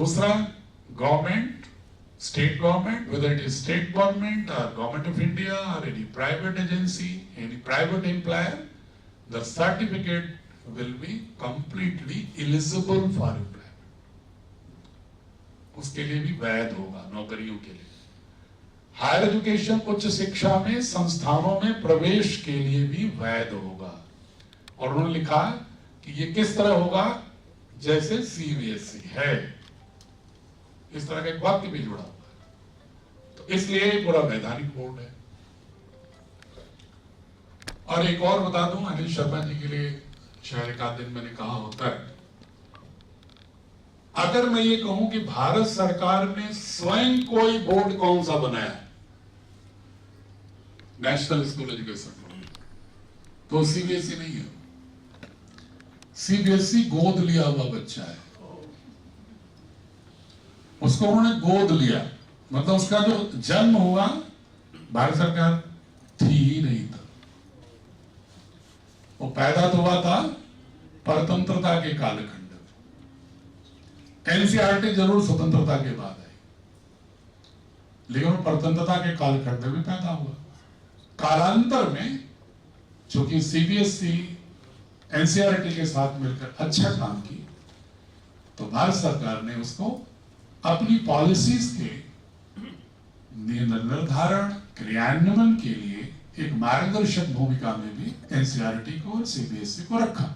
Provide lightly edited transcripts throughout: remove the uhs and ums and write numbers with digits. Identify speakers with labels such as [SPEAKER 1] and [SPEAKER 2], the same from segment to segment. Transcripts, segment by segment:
[SPEAKER 1] दूसरा, government, state government, whether it is state government or government of India or any private agency, any private employer, the certificate will be completely eligible for employment. उसके लिए भी वैध होगा नौकरियों के लिए। हायर एजुकेशन, उच्च शिक्षा में संस्थानों में प्रवेश के लिए भी वैध होगा। और उन्होंने लिखा कि ये किस तरह होगा, जैसे CBSE है, इस तरह का एक वाक्य भी जुड़ा हुआ है। तो इसलिए पूरा वैधानिक बोर्ड है। और एक और बता दूं, अनिल शर्मा जी के लिए शायद एक आध दिन मैंने कहा होता है, अगर मैं ये कहूं कि भारत सरकार ने स्वयं कोई बोर्ड कौन सा बनाया, नेशनल स्कूल एजुकेशन बोर्ड, तो CBSE नहीं है। CBSE गोद लिया हुआ बच्चा है, उसको उन्होंने गोद लिया, मतलब उसका जो जन्म हुआ भारत सरकार थी ही नहीं था, वो पैदा तो हुआ था परतंत्रता के कालखंड में। NCERT जरूर स्वतंत्रता के बाद आई, लेकिन वो परतंत्रता के कालखंड में भी पैदा हुआ। कालांतर में चूंकि CBSE NCERT के साथ मिलकर अच्छा काम की, तो भारत सरकार ने उसको अपनी पॉलिसीज के निर्धारण क्रियान्वयन के लिए एक मार्गदर्शक भूमिका में भी NCERT को और CBSE को रखा।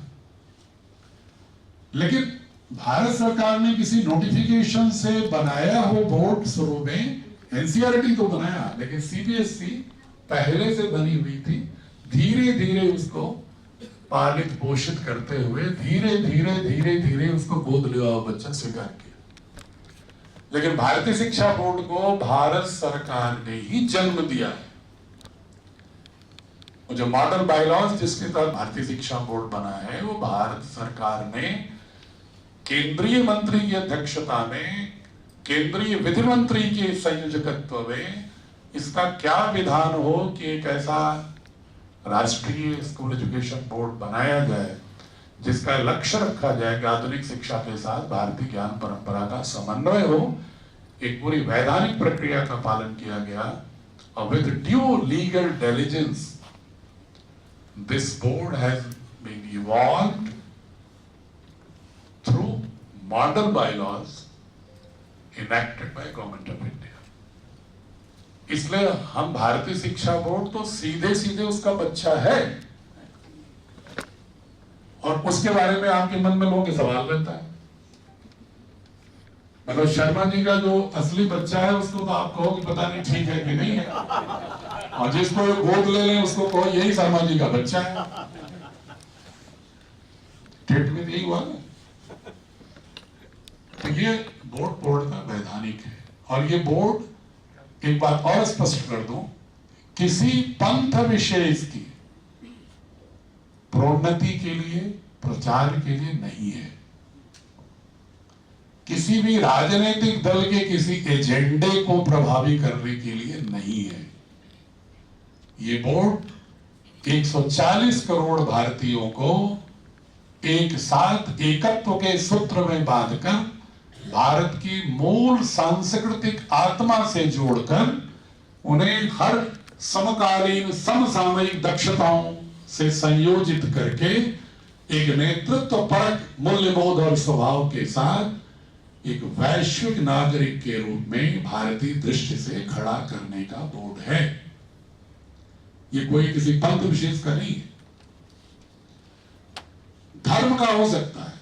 [SPEAKER 1] लेकिन भारत सरकार ने किसी नोटिफिकेशन से बनाया हो बोर्ड शुरू में, NCERT तो बनाया, लेकिन CBSE पहले से बनी हुई थी। धीरे धीरे उसको पालित पोषित करते हुए धीरे धीरे उसको गोद लिया हुआ बच्चा स्वीकार किया। लेकिन भारतीय शिक्षा बोर्ड को भारत सरकार ने ही जन्म दिया है। और जो मॉडल बायलॉज जिसके तहत भारतीय शिक्षा बोर्ड बना है, वो भारत सरकार ने केंद्रीय मंत्री की अध्यक्षता में, केंद्रीय विधि मंत्री के संयोजकत्व में इसका क्या विधान हो कि एक ऐसा राष्ट्रीय स्कूल एजुकेशन बोर्ड बनाया जाए जिसका लक्ष्य रखा जाए कि आधुनिक शिक्षा के साथ भारतीय ज्ञान परंपरा का समन्वय हो। एक पूरी वैधानिक प्रक्रिया का पालन किया गया और with due legal diligence this board has been evolved through model bylaws enacted by government of India. इसलिए हम भारतीय शिक्षा बोर्ड तो सीधे सीधे उसका बच्चा है, और उसके बारे में आपके मन में लोगों के सवाल रहता है। मनोज शर्मा जी का जो असली बच्चा है उसको तो आप कहो कि पता नहीं ठीक है कि नहीं है, और जिसको गोद ले लें उसको कहो यही शर्मा जी का बच्चा है। टेट में यही हुआ ना। तो ये बोर्ड पूर्णतः वैधानिक है। और ये बोर्ड, एक बात और स्पष्ट कर दूं, किसी पंथ विशेष की प्रोन्नति के लिए, प्रचार के लिए नहीं है। किसी भी राजनीतिक दल के किसी एजेंडे को प्रभावी करने के लिए नहीं है। ये बोर्ड 140 करोड़ भारतीयों को एक साथ एकत्व के सूत्र में बांधकर भारत की मूल सांस्कृतिक आत्मा से जोड़कर उन्हें हर समकालीन समसामयिक दक्षताओं से संयोजित करके एक नेतृत्व परक मूल्यबोध और स्वभाव के साथ एक वैश्विक नागरिक के रूप में भारतीय दृष्टि से खड़ा करने का बोर्ड है। ये कोई किसी पंथ विशेष का नहीं है। धर्म का हो सकता है,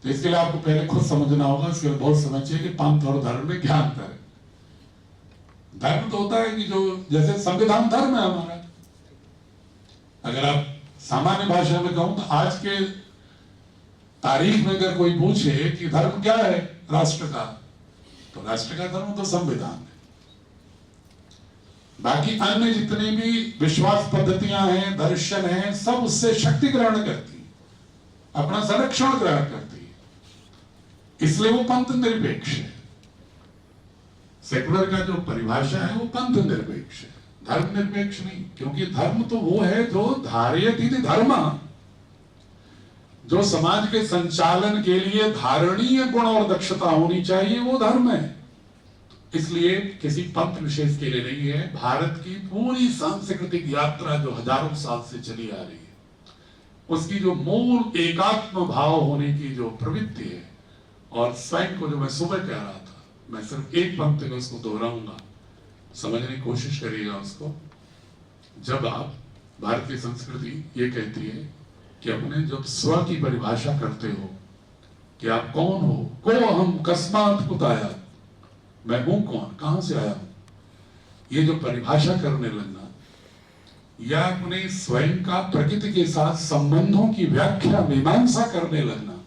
[SPEAKER 1] तो इसके लिए आपको पहले खुद समझना होगा, इसके लिए बहुत समझिए कि पंथ और धर्म में क्या अंतर है। धर्म तो होता है कि जो, जैसे संविधान धर्म है हमारा। अगर आप सामान्य भाषा में कहूं तो आज के तारीख में अगर कोई पूछे कि धर्म क्या है राष्ट्र का, तो राष्ट्र का धर्म तो संविधान है। बाकी अन्य जितनी भी विश्वास पद्धतियां हैं, दर्शन हैं, सब उससे शक्ति ग्रहण करती है, अपना संरक्षण ग्रहण करती है। इसलिए वो पंथ निरपेक्ष है। सेकुलर का जो परिभाषा है वो पंथ निरपेक्ष है, धर्म निरपेक्ष नहीं। क्योंकि धर्म तो वो है जो धार्यति धर्म, जो समाज के संचालन के लिए धारणीय गुण और दक्षता होनी चाहिए, वो धर्म है। इसलिए किसी पंथ विशेष के लिए नहीं है। भारत की पूरी सांस्कृतिक यात्रा जो हजारों साल से चली आ रही है, उसकी जो मूल एकात्म भाव होने की जो प्रवृत्ति है, और स्वयं को जो मैं सुबह कह रहा था, मैं सिर्फ एक पंक्ति में उसको दोहराऊंगा, समझने की कोशिश करिएगा उसको। जब आप, भारतीय संस्कृति ये कहती है कि अपने जब स्व की परिभाषा करते हो कि आप कौन हो, को हम कस्मात कुताया, मैं हूं कौन, कहां से आया हूं, ये जो परिभाषा करने लगना, या अपने स्वयं का प्रकृति के साथ संबंधों की व्याख्या मीमांसा करने लगना,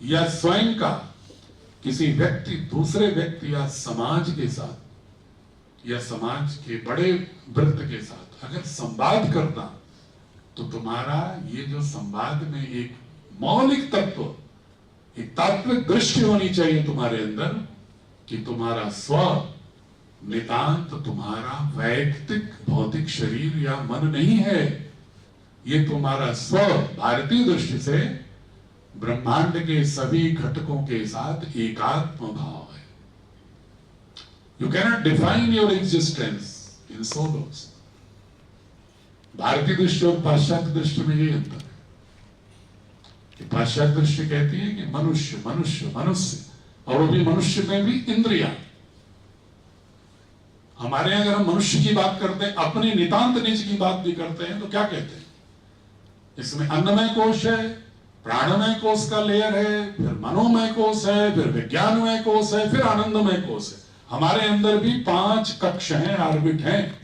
[SPEAKER 1] या स्वयं का किसी व्यक्ति, दूसरे व्यक्ति या समाज के साथ या समाज के बड़े वृत्त के साथ अगर संवाद करना, तो तुम्हारा ये जो संवाद में एक मौलिक तत्व, एक तात्विक दृष्टि होनी चाहिए तुम्हारे अंदर कि तुम्हारा स्व नितांत तुम्हारा वैयक्तिक भौतिक शरीर या मन नहीं है। ये तुम्हारा स्व भारतीय दृष्टि से ब्रह्मांड के सभी घटकों के साथ एकात्म भाव है। You cannot define your existence in Saulos. भारतीय दृष्टि और पाश्चात्य दृष्टि में यही अंतर है कि पाश्चात्य दृष्टि कहती है कि मनुष्य मनुष्य मनुष्य, और वो भी मनुष्य में भी इंद्रियां। हमारे अगर हम मनुष्य की बात करते हैं, अपने नितांत निज की बात भी करते हैं, तो क्या कहते हैं? इसमें अन्नमय कोश है, प्राणमय कोश का लेयर है, फिर मनोमय कोश है, फिर विज्ञानमय कोश है, फिर आनंदमय कोश है। हमारे अंदर भी 5 कक्ष हैं, ऑर्बिट हैं।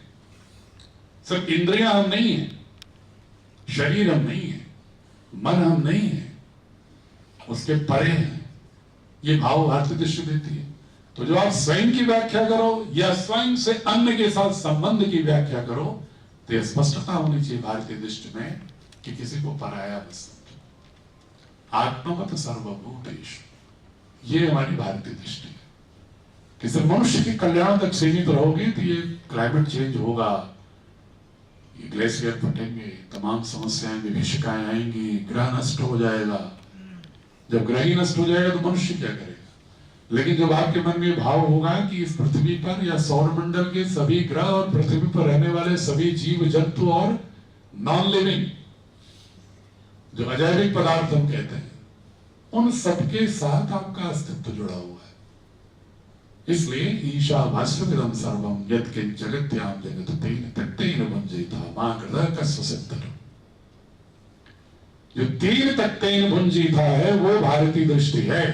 [SPEAKER 1] सिर्फ इंद्रियां हम नहीं है, शरीर हम नहीं है, मन हम नहीं है, उसके परे हैं। ये भाव भारतीय दृष्टि देती है। तो जो आप स्वयं की व्याख्या करो या स्वयं से अन्य के साथ संबंध की व्याख्या करो, तो यह स्पष्टता होनी चाहिए भारतीय दृष्टि में कि किसी को पराया मत समझो। आत्मवत सर्वभूतेषु, ये हमारी भारतीय दृष्टि है कि सिर्फ मनुष्य के कल्याण तक सीमित रहोगे तो ये क्लाइमेट चेंज होगा, ये ग्लेशियर फटेंगे, तमाम समस्याएं विभीषिकाएं आएंगी, ग्रह नष्ट हो जाएगा। जब ग्रह ही नष्ट हो जाएगा तो मनुष्य क्या करेगा? लेकिन जब आपके मन में भाव होगा कि इस पृथ्वी पर या सौरमंडल के सभी ग्रह और पृथ्वी पर रहने वाले सभी जीव जंतु और नॉन लिविंग जो अजैविक पदार्थ हम कहते हैं, उन सबके साथ आपका अस्तित्व जुड़ा हुआ है। इसलिए ईशावास्यमिदं सर्वं यत्किंच जगत्यां जगत् तेन तत्तेन भुञ्जीता मा कृतः कस्य सिद्धः। जो 3 तत्तेन भुञ्जीता है वो भारतीय दृष्टि है।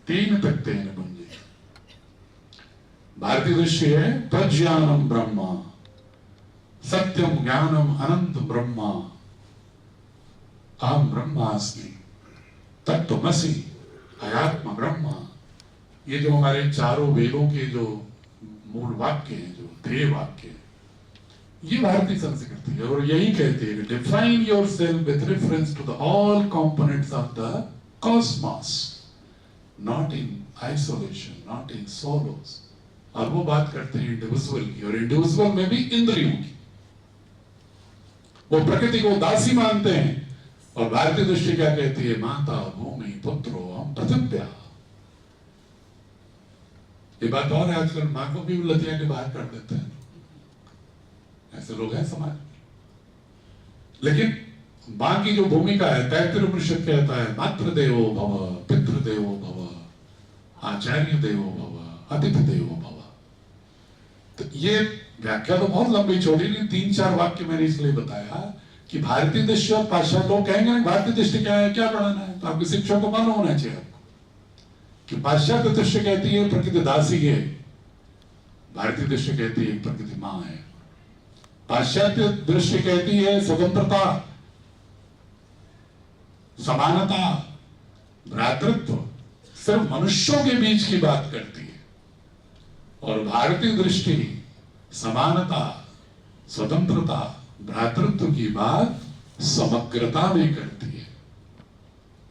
[SPEAKER 1] 3 तत्तेन भुञ्जीता भारतीय दृष्टि है। प्रज्ञानम ब्रह्मा, सत्यम ज्ञानम अनंत ब्रह्मा, अहम ब्रह्मास्मि तत्त्वमसि अयात्म ब्रह्मा। ये जो हमारे चारों वेदों के जो मूल वाक्य हैं, जो ध्येय वाक्य हैं, ये भारतीय संस्कृति है। और यही कहती है कि define yourself with reference to the all components of the cosmos, not in isolation, not in solos. और वो बात करते हैं इंडिविजुअल की, और इंडिविजुअल में भी इंद्रियों की। वो प्रकृति को दासी मानते हैं। और भारतीय दृष्टि क्या कहती है? माता भूमि पुत्रो हम पृथिव्या। ये बात और है, आजकल मां को भी लतिया के बाहर कर देते हैं, ऐसे लोग हैं समाज में। लेकिन मां की जो भूमिका है, तैत्तिरीय उपनिषद कहता है मातृ देवो भव, पितृ देवो भव, आचार्य देवो भव, अतिथि देवो भव। तो ये व्याख्या तो बहुत लंबी चौड़ी, 3-4 वाक्य मैंने इसलिए बताया कि भारतीय दृष्टि और पाश्चात्य लोग कहेंगे भारतीय दृष्टि क्या है, क्या पढ़ाना है, तो आपकी शिक्षा को मालूम होना चाहिए आपको कि पाश्चात्य दृष्टि कहती है प्रकृति दासी है, भारतीय दृष्टि कहती है प्रकृति मां है। पाश्चात्य दृष्टि कहती है स्वतंत्रता, समानता, भ्रातृत्व, सिर्फ मनुष्यों के बीच की बात करती है। और भारतीय दृष्टि समानता, स्वतंत्रता, भ्रातृत्व की बात समग्रता में करती है,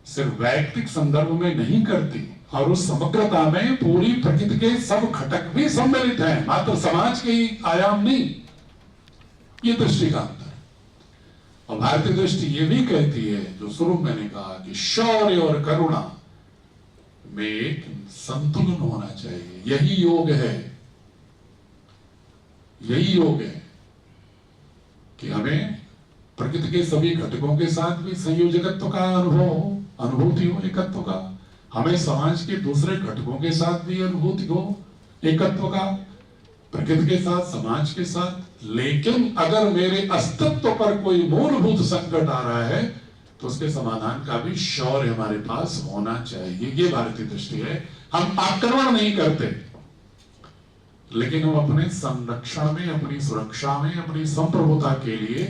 [SPEAKER 1] सिर्फ वैयक्तिक संदर्भ में नहीं करती। और उस समग्रता में पूरी प्रकृति के सब घटक भी सम्मिलित हैं, मात्र समाज के ही आयाम नहीं। ये दृष्टि का अंतर है। और भारतीय दृष्टि ये भी कहती है, जो शुरू में मैंने कहा, कि शौर्य और करुणा में एक संतुलन होना चाहिए। यही योग है, यही योग है कि हमें प्रकृति के सभी घटकों के साथ भी संयोजकत्व का अनुभव हो, अनुभूति हो एकत्व का। हमें समाज के दूसरे घटकों के साथ भी अनुभूति हो एकत्व का, प्रकृति के साथ, समाज के साथ। लेकिन अगर मेरे अस्तित्व पर कोई मूलभूत संकट आ रहा है तो उसके समाधान का भी शौर्य हमारे पास होना चाहिए। ये भारतीय दृष्टि है। हम आक्रमण नहीं करते, लेकिन हम अपने संरक्षण में, अपनी सुरक्षा में, अपनी संप्रभुता के लिए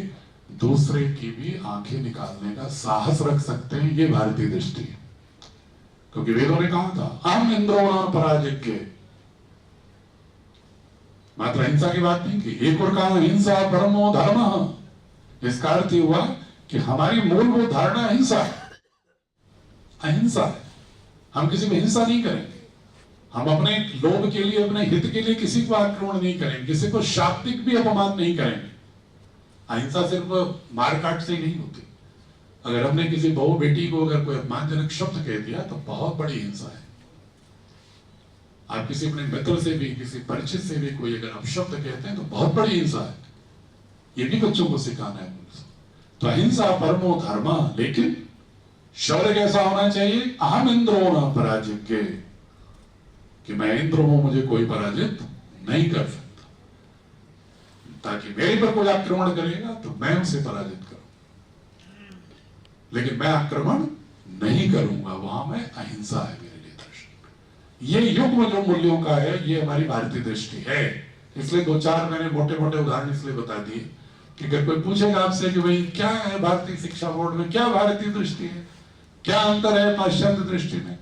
[SPEAKER 1] दूसरे की भी आंखें निकालने का साहस रख सकते हैं। ये भारतीय दृष्टि है। क्योंकि वेदों ने कहा था, अहम इंद्रोणा पराजिज्ञ, मात्र हिंसा की बात नहीं की। एक और कहा, हिंसा परमो धर्म। इसका अर्थ हुआ कि हमारी मूलभूत धारणा हिंसा है, अहिंसा है। हम किसी में हिंसा नहीं करेंगे। हम अपने लोभ के लिए, अपने हित के लिए किसी को आक्रमण नहीं करेंगे, किसी को शाब्दिक भी अपमान नहीं करेंगे। अहिंसा सिर्फ मारकाट से नहीं होती। अगर हमने किसी बहू बेटी को अगर कोई अपमानजनक शब्द कह दिया तो बहुत बड़ी हिंसा है। आप किसी अपने मित्र से भी, किसी परिचित से भी कोई अगर अपशब्द कहते हैं तो बहुत बड़ी हिंसा है। ये भी बच्चों को सिखाना है। तो अहिंसा परमो धर्म, लेकिन शौर्य कैसा होना चाहिए? अहम इंद्रो न पराजिज्ञ, कि मैं इंद्र हूं, मुझे कोई पराजित नहीं कर सकता। ताकि मेरे पर कोई आक्रमण करेगा तो मैं उसे पराजित करूं, लेकिन मैं आक्रमण नहीं करूंगा। वहां मैं अहिंसा है मेरे लिए दृष्टि। ये युग्म जो मूल्यों का है, ये हमारी भारतीय दृष्टि है। इसलिए दो चार मैंने मोटे मोटे उदाहरण इसलिए बता दिए कि अगर कोई पूछेगा आपसे कि भाई क्या है भारतीय शिक्षा बोर्ड में, क्या भारतीय दृष्टि है, क्या अंतर है पाश्चात्य दृष्टि में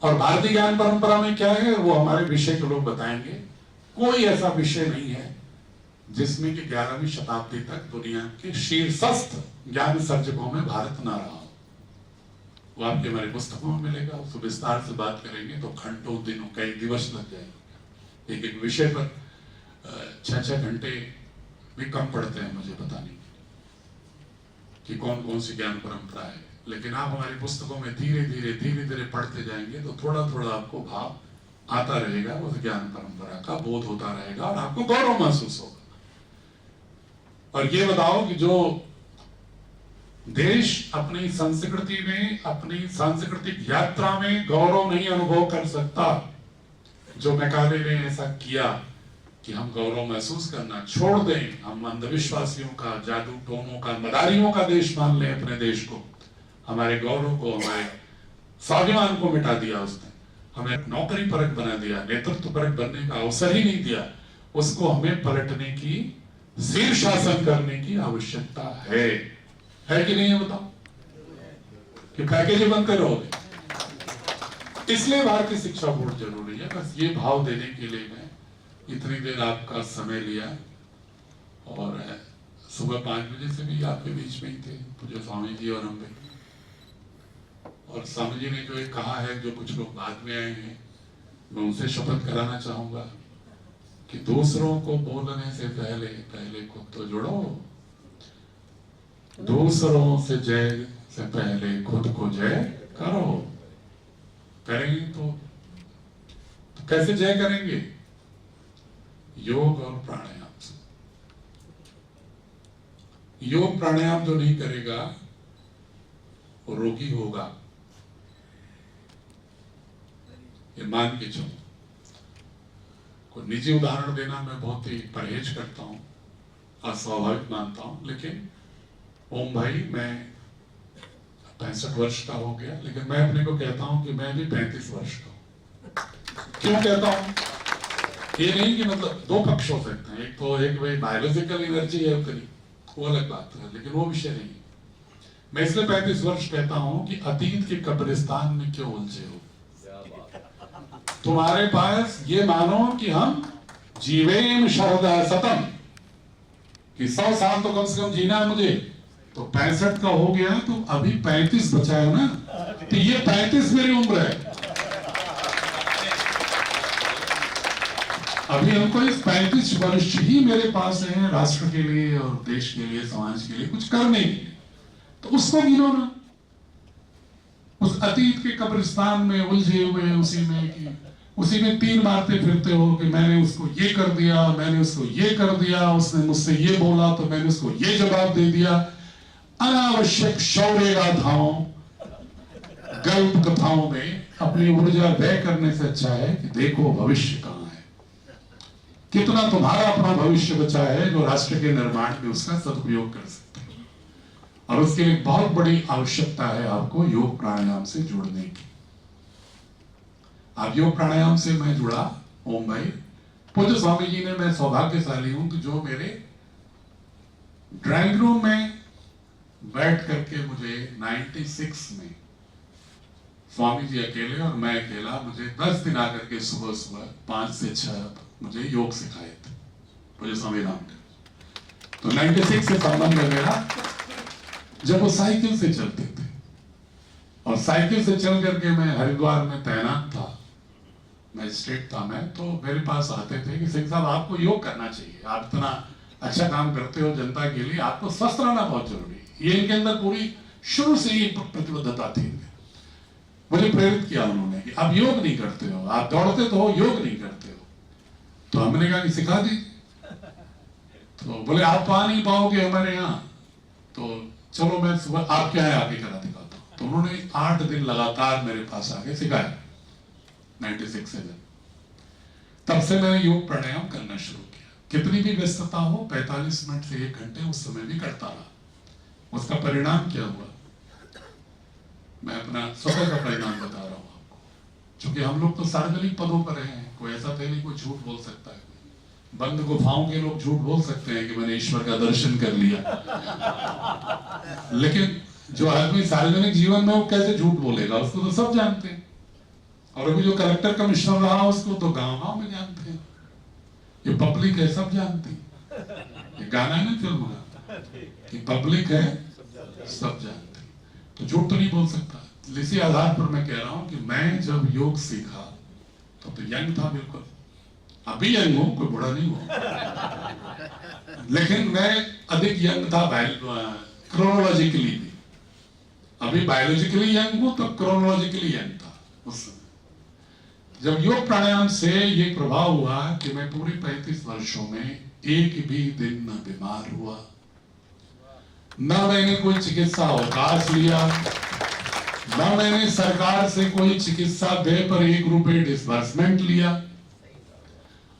[SPEAKER 1] और भारतीय ज्ञान परंपरा में क्या है, वो हमारे विषय के लोग बताएंगे। कोई ऐसा विषय नहीं है जिसमें कि 11वीं शताब्दी तक दुनिया के शीर्षस्थ ज्ञान सर्जकों में भारत ना रहा हो। वो आपके हमारे पुस्तकों में मिलेगा। उसको विस्तार से बात करेंगे तो घंटों, दिनों, कई दिवस लग जाएंगे। एक एक विषय पर 6-6 घंटे भी कम पड़ते हैं मुझे बताने के कि कौन कौन सी ज्ञान परंपरा है। लेकिन आप हमारी पुस्तकों में धीरे धीरे पढ़ते जाएंगे तो थोड़ा थोड़ा आपको भाव आता रहेगा, उस ज्ञान परंपरा का बोध होता रहेगा और आपको गौरव महसूस होगा। और ये बताओ कि जो देश अपनी संस्कृति में, अपनी सांस्कृतिक यात्रा में गौरव नहीं अनुभव कर सकता, जो मैकाले ने ऐसा किया कि हम गौरव महसूस करना छोड़ दें, हम अंधविश्वासियों का, जादू टोनों का, मदारियों का देश मान लें अपने देश को, हमारे गौरव को, हमारे स्वाभिमान को मिटा दिया उसने। हमें नौकरी परक बना दिया, नेतृत्व परक बनने का अवसर ही नहीं दिया। उसको हमें पलटने की, शीर्षासन करने की आवश्यकता है कि नहीं है? बताओ कि पैकेज बनते रहोगे। इसलिए भारतीय शिक्षा बोर्ड जरूरी है। बस ये भाव देने के लिए मैं इतनी देर आपका समय लिया। और सुबह 5 बजे से भी आपके बीच में ही थे पूज्य स्वामी जी और हम भी। और स्वामी जी ने जो एक कहा है, जो कुछ लोग बाद में आए हैं, मैं उनसे शपथ कराना चाहूंगा कि दूसरों को बोलने से पहले खुद तो जुड़ो, दूसरों से जय से पहले खुद को जय करो। करेंगे तो कैसे जय करेंगे? योग और प्राणायाम से। योग प्राणायाम जो नहीं करेगा वो रोगी होगा, ये मान के चलो। कोई निजी उदाहरण देना मैं बहुत ही परहेज करता हूँ, अस्वाभाविक मानता हूँ। लेकिन ओम भाई, मैं 65 वर्ष का हो गया, लेकिन मैं अपने को कहता हूँ कि मैं भी 35 वर्ष का हूँ। क्यों कहता हूँ? ये नहीं कि मतलब दो पक्ष हो सकते हैं। एक तो भाई बायोलॉजिकल एनर्जी है उतनी, वो अलग बात है, लेकिन वो विषय नहीं। मैं इसलिए 35 वर्ष कहता हूँ कि अतीत के कब्रिस्तान में क्यों उलझे हो? तुम्हारे पास ये मानो कि हम जीवेम शरदा सतम, कि 100 साल तो कम से कम जीना है मुझे, तो 65 का हो गया तो अभी 35 बचा है ना, तो ये 35 मेरी उम्र है। अभी हमको इस 35 वर्ष ही मेरे पास है राष्ट्र के लिए और देश के लिए, समाज के लिए कुछ करने के लिए, तो उसको गिनो ना। उस अतीत के कब्रिस्तान में उलझे हुए उसी में तीर मारते फिरते हो कि मैंने उसको ये कर दिया, मैंने उसको ये कर दिया, उसने मुझसे ये बोला तो मैंने उसको ये जवाब दे दिया। अनावश्यक शौर्य गाथाओं, गल्प कथाओं में अपनी ऊर्जा व्यय करने से अच्छा है कि देखो भविष्य कहां है, कितना तुम्हारा अपना भविष्य बचा है जो राष्ट्र के निर्माण में उसका सदुपयोग कर सकते हो। और उसके लिए बहुत बड़ी आवश्यकता है आपको योग प्राणायाम से जुड़ने की। आप योग प्राणायाम से मैं जुड़ा ओम भाई, पूज्य स्वामी जी ने, मैं सौभाग्यशाली हूं कि जो मेरे ड्राइंग रूम में बैठ करके मुझे 96 में स्वामी जी अकेले और मैं अकेला, मुझे 10 दिन आकर के सुबह सुबह 5 से 6 मुझे योग सिखाए थे पूज्य स्वामी रामदेव। तो 96 से संबंध है मेरा, जब वो साइकिल से चलते थे और साइकिल से चल करके मैं हरिद्वार में तैनात था, मैजिस्ट्रेट था मैं, तो मेरे पास आते थे कि सिंह साहब आपको योग करना चाहिए, आप इतना अच्छा काम करते हो जनता के लिए, आपको स्वस्थ रहना बहुत जरूरी है। ये इनके अंदर पूरी शुरू से ही प्रतिबद्धता थी। मुझे प्रेरित किया उन्होंने कि आप योग नहीं करते हो, आप दौड़ते तो हो, योग नहीं करते हो। तो हमने कहा कि सिखा दीजिए। तो बोले आप तो आ नहीं पाओगे हमारे यहाँ, तो चलो मैं सुबह आपके यहाँ आके करा दिखाता हूँ। तो उन्होंने 8 दिन लगातार मेरे पास आके सिखाया 96 से। तब से मैंने योग प्राणायाम करना शुरू किया। कितनी भी व्यस्तता हो, 45 मिनट से 1 घंटे उस समय भी करता रहा। उसका परिणाम क्या हुआ, मैं अपना स्वतः का परिणाम बता रहा हूं आपको। क्योंकि हम लोग तो सार्वजनिक पदों पर हैं, कोई ऐसा तो नहीं कोई झूठ बोल सकता है। बंद गुफाओं के लोग झूठ बोल सकते हैं कि मैंने ईश्वर का दर्शन कर लिया, लेकिन जो आदमी सार्वजनिक जीवन में वो कैसे झूठ बोलेगा, उसको तो सब जानते हैं। और अभी जो कलेक्टर कमिश्नर रहा उसको तो गांव में जानते हैं, ये पब्लिक है सब जानती है। ये गाना है ना फिल्म का कि पब्लिक है सब जानती, तो झूठ तो नहीं बोल सकता। इसी आधार पर मैं कह रहा हूं कि मैं जब योग सीखा तो यंग था बिल्कुल, अभी यंग हूं, कोई बूढ़ा नहीं हूं, लेकिन मैं अधिक यंग था क्रोनोलॉजिकली भी। अभी बायोलॉजिकली यंग हूं तो क्रोनोलॉजिकली यंग था उस समय। जब योग प्राणायाम से ये प्रभाव हुआ कि मैं पूरे 35 वर्षों में एक भी दिन न बीमार हुआ, न मैंने कोई चिकित्सा अवकाश लिया, न मैंने सरकार से कोई चिकित्सा व्यय पर 1 रुपए डिस्बर्समेंट लिया,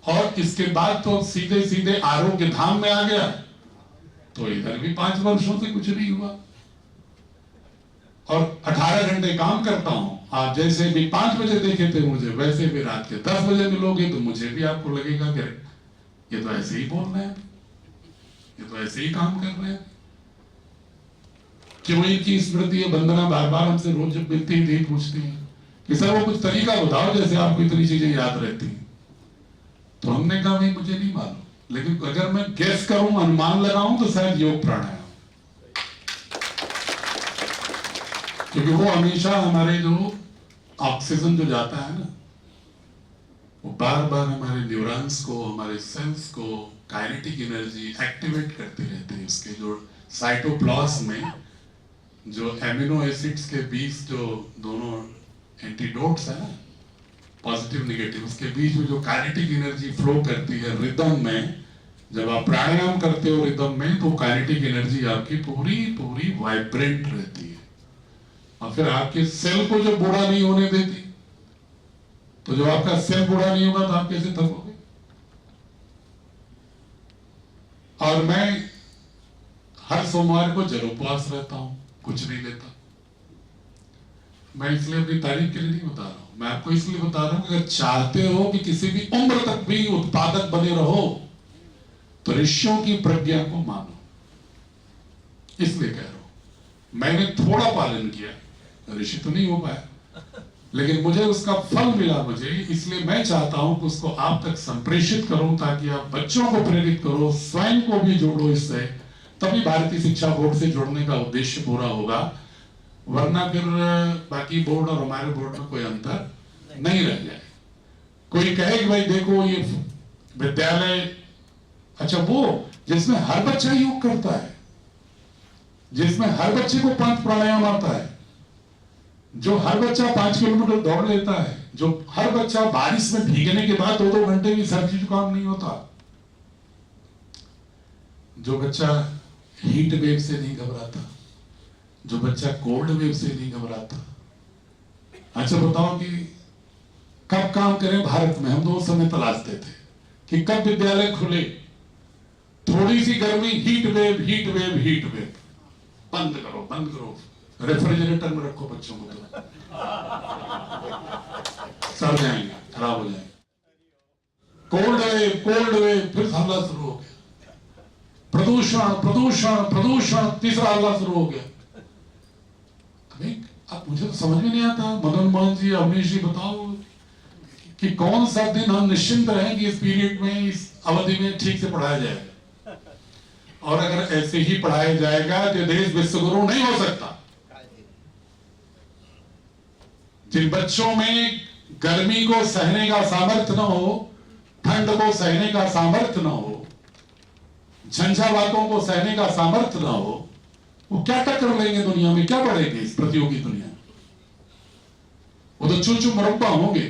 [SPEAKER 1] और इसके बाद तो सीधे सीधे आरोग्य धाम में आ गया। तो इधर भी 5 वर्षों से कुछ नहीं हुआ और 18 घंटे काम करता हूं। आप जैसे भी 5 बजे देखे थे मुझे, वैसे भी रात के 10 बजे मिलोगे तो मुझे भी आपको लगेगा कि ये तो ऐसे ही बोल रहे हैं, ये तो ऐसे ही काम कर रहे हैं। क्यों इनकी स्मृति है वंदना बार बार हमसे रोज जब मिलती थी पूछती है कि सर वो कुछ तरीका बताओ जैसे आपको इतनी चीजें याद रहती हैं। तो हमने कहा भाई मुझे नहीं मालूम, लेकिन अगर मैं गेस करूं, अनुमान लगाऊं तो शायद योग प्राणायाम, क्योंकि वो हमेशा हमारे जो ऑक्सीजन जो जाता है ना, वो बार बार हमारे न्यूरॉन्स को, हमारे सेल्स को काइनेटिक एनर्जी एक्टिवेट करती रहती है। उसके जो साइटोप्लाज्म में जो एमिनो एसिड्स के बीच जो दोनों एंटीडोट्स है ना, पॉजिटिव नेगेटिव, उसके बीच में जो काइनेटिक एनर्जी फ्लो करती है रिदम में, जब आप प्राणायाम करते हो रिदम में, तो काइनेटिक एनर्जी आपकी पूरी पूरी वाइब्रेंट रहती है और फिर आपके सेल को जो बूढ़ा नहीं होने देती। तो जब आपका सेल बूढ़ा नहीं होगा तो आप कैसे थकोगे। और मैं हर सोमवार को जल उपवास रहता हूं, कुछ नहीं लेता। मैं इसलिए अपनी तारीफ के लिए नहीं बता रहा हूं, मैं आपको इसलिए बता रहा हूं कि अगर चाहते हो कि किसी भी उम्र तक भी उत्पादक बने रहो तो ऋषियों की प्रज्ञा को मानो, इसलिए कह रहा हूं। मैंने थोड़ा पालन किया, ऋषि तो नहीं हो पाया, लेकिन मुझे उसका फल मिला मुझे, इसलिए मैं चाहता हूं कि उसको आप तक संप्रेषित करूं ताकि आप बच्चों को प्रेरित करो, स्वयं को भी जोड़ो इससे, तभी भारतीय शिक्षा बोर्ड से जुड़ने का उद्देश्य पूरा होगा। वरना फिर बाकी बोर्ड और हमारे बोर्ड में कोई अंतर नहीं रह जाए। कोई कहे कि भाई देखो ये विद्यालय, अच्छा वो जिसमें हर बच्चा योग करता है, जिसमें हर बच्चे को 5 प्राणायाम आता है, जो हर बच्चा 5 किलोमीटर दौड़ लेता है, जो हर बच्चा बारिश में भीगने के बाद 2-2 घंटे भी सर्दी जुकाम नहीं होता, जो बच्चा हीट वेव से नहीं घबराता, जो बच्चा कोल्ड वेव से नहीं घबराता। अच्छा बताओ कि कब काम करें भारत में? हम तो उस समय तलाशते थे कि कब विद्यालय खुले, थोड़ी सी गर्मी, heat wave heat wave heat wave, बंद करो बंद करो, रेफ्रिजरेटर में रखो बच्चों को, तो सड़ जाएंगे, खराब हो जाएंगे। कोल्ड वेव, फिर हल्ला शुरू हो गया, प्रदूषण प्रदूषण प्रदूषण, तीसरा हल्ला शुरू हो गया। अब मुझे तो समझ में नहीं आता, मदन मोहन जी, अवनीश जी, बताओ कि कौन सा दिन हम निश्चिंत रहें कि इस पीरियड में, इस अवधि में ठीक से पढ़ाया जाएगा। और अगर ऐसे ही पढ़ाया जाएगा तो देश विश्वगुरु नहीं हो सकता। जिन बच्चों में गर्मी को सहने का सामर्थ्य न हो, ठंड को सहने का सामर्थ्य न हो, झंझावातों को सहने का सामर्थ्य न हो, वो क्या टक्कर लेंगे दुनिया में, क्या पढ़ेंगे इस प्रतियोगी दुनिया में? वो तो चूचू मुरब्बा होंगे।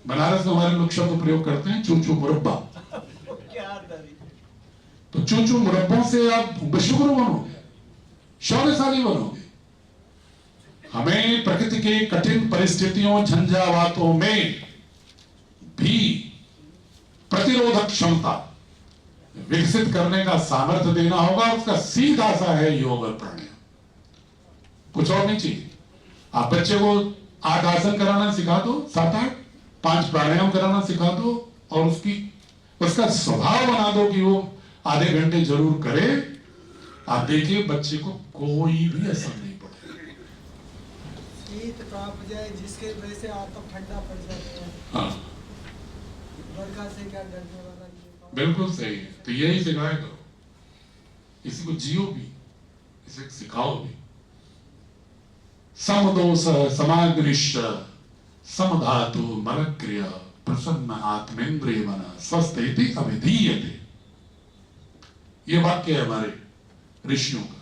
[SPEAKER 1] बनारस में हमारे लोग शब्द प्रयोग करते हैं चूचू मुरब्बा। तो चूचू मुरब्बों से आप विश्वगुरु बनोगे, शौर्यशाली बनोगे। हमें प्रकृति के कठिन परिस्थितियों, झंझावातों में भी प्रतिरोधक क्षमता विकसित करने का सामर्थ्य देना होगा। उसका सीधा सा है योग और प्राणायाम, कुछ और नहीं चाहिए। आप बच्चे को 8 आसन कराना सिखा दो, 7-8, 5 प्राणायाम कराना सिखा दो, और उसका स्वभाव बना दो कि वो आधे घंटे जरूर करे। आप देखिए बच्चे को कोई भी असर नहीं पड़ेगा।
[SPEAKER 2] शीत कांप जाए जिसके वजह से आत्म ठंडा पड़ जाता है।
[SPEAKER 1] हाँ,
[SPEAKER 2] बरखा से क्या डरने वाला?
[SPEAKER 1] बिल्कुल सही है। तो यही सिखाया करो, इसी को जियो भी, इसे सिखाओ भी। समदोष समाग्निश्च समधातु मलक्रिय प्रसन्न आत्मेन्द्रिय मन स्वस्थ इति अविधीयते। ये वाक्य है हमारे ऋषियों का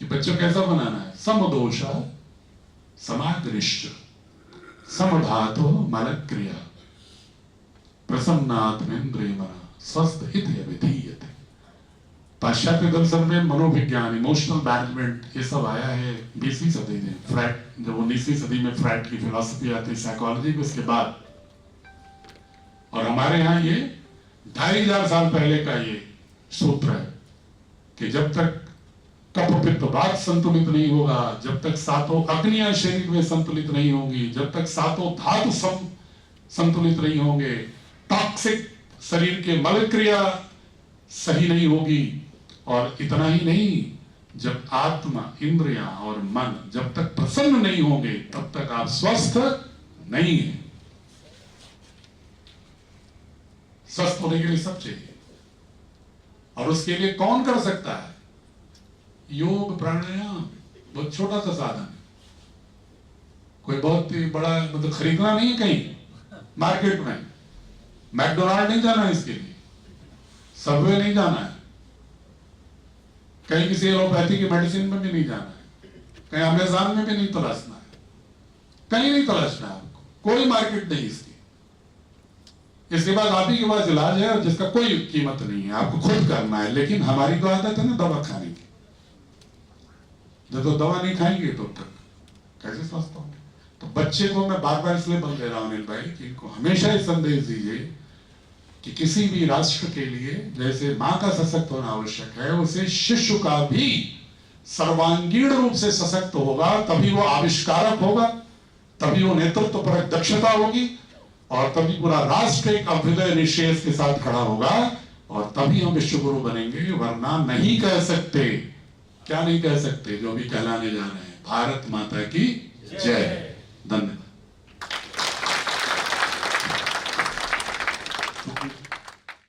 [SPEAKER 1] कि बच्चों कैसा बनाना है। समदोष समाग्निश्च समधातु मलक्रिय प्रसन्नात्मेन्द्रिय मन स्वस्थ इति अविधीयते। पाश्चात्य दर्शन में मनोविज्ञान, इमोशनल मैनेजमेंट, ये सब आया है 20वीं सदी में। फ्रैड, जब 19वीं सदी में फ्रैड की फिलॉसफी आती है साइकोलॉजी के, उसके बाद। और हमारे यहाँ ये 2500 साल पहले का ये सूत्र है कि जब तक कफ पित्त वात संतुलित नहीं होगा, जब तक 7 अग्नियां शरीर में संतुलित नहीं होंगी, जब तक 7 धातु संतुलित नहीं होंगे, टॉक्सिक शरीर के मल क्रिया सही नहीं होगी, और इतना ही नहीं, जब आत्मा, इंद्रियां और मन जब तक प्रसन्न नहीं होंगे तब तक आप स्वस्थ नहीं हैं। स्वस्थ होने के लिए सब चाहिए, और उसके लिए कौन कर सकता है? योग प्राणायाम बहुत छोटा सा साधन है, कोई बहुत ही बड़ा, मतलब खरीदना नहीं है कहीं मार्केट में, मैकडोनाल्ड नहीं जाना है इसके लिए, सबवे नहीं जाना है, कहीं किसी एलोपैथी की मेडिसिन में भी नहीं जाना है, कहीं अमेज़न में भी नहीं तलाशना है, कहीं नहीं तलाशना है आपको, कोई मार्केट नहीं इसकी। इसके बाद आप ही के पास इलाज है और जिसका कोई कीमत नहीं है, आपको खुद करना है। लेकिन हमारी तो आदत है ना दवा खाने की, जब तो दवा नहीं खाएंगे तो तक कैसे स्वस्थ होंगे? तो बच्चे को मैं बार बार इसलिए बल दे रहा हूं अनिल भाई कि इनको हमेशा ये संदेश दीजिए कि किसी भी राष्ट्र के लिए जैसे मां का सशक्त होना आवश्यक है, उसे शिशु का भी सर्वांगीण रूप से सशक्त होगा, तभी वो आविष्कारक होगा, तभी वो नेतृत्व पर दक्षता होगी, और तभी पूरा राष्ट्र एक अभ्युदय निश्चय के साथ खड़ा होगा, और तभी हम विश्वगुरु बनेंगे। वरना नहीं कह सकते, क्या नहीं कह सकते, जो भी कहलाने जा रहे हैं। भारत माता की जय। धन्यवाद।